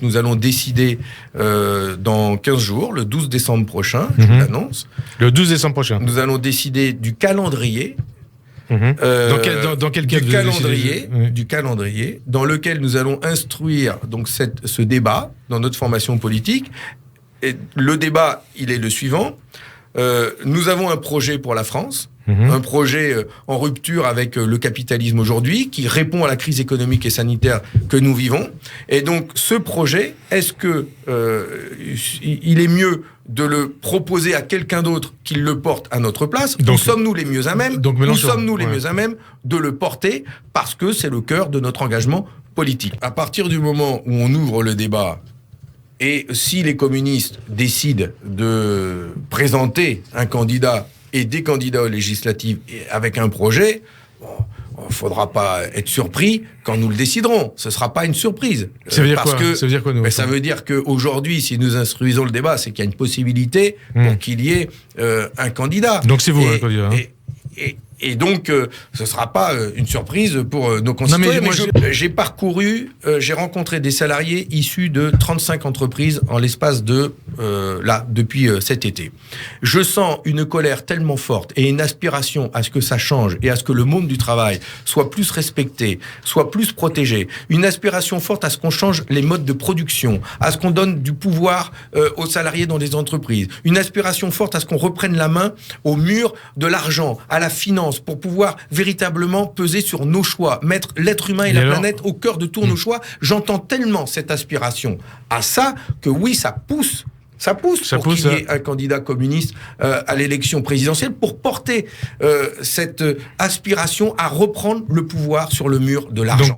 Nous allons décider dans 15 jours, le 12 décembre prochain, je vous l'annonce. Le 12 décembre prochain. Nous allons décider du calendrier. Dans quel cadre du calendrier dans lequel nous allons instruire donc ce débat dans notre formation politique. Et le débat, il est le suivant. Nous avons un projet pour la France. Un projet en rupture avec le capitalisme aujourd'hui, qui répond à la crise économique et sanitaire que nous vivons. Et donc, ce projet, est-ce que il est mieux de le proposer à quelqu'un d'autre qu'il le porte à notre place? Donc, sommes-nous les mieux à même? Sommes-nous les mieux à même de le porter parce que c'est le cœur de notre engagement politique. À partir du moment où on ouvre le débat, et si les communistes décident de présenter un candidat et des candidats aux législatives avec un projet, il ne faudra pas être surpris quand nous le déciderons. Ce ne sera pas une surprise. Ça veut dire quoi? Ça veut dire qu'aujourd'hui, si nous instruisons le débat, c'est qu'il y a une possibilité pour qu'il y ait un candidat. Donc c'est vous, un candidat. Et donc, ce ne sera pas une surprise pour nos concitoyens. J'ai parcouru, j'ai rencontré des salariés issus de 35 entreprises en l'espace de, depuis cet été. Je sens une colère tellement forte et une aspiration à ce que ça change et à ce que le monde du travail soit plus respecté, soit plus protégé. Une aspiration forte à ce qu'on change les modes de production, à ce qu'on donne du pouvoir aux salariés dans des entreprises. Une aspiration forte à ce qu'on reprenne la main au mur de l'argent, à la finance, pour pouvoir véritablement peser sur nos choix, mettre l'être humain et la planète au cœur de tous nos choix. J'entends tellement cette aspiration à ça que oui, ça pousse pour qu'il y ait un candidat communiste à l'élection présidentielle pour porter cette aspiration à reprendre le pouvoir sur le mur de l'argent.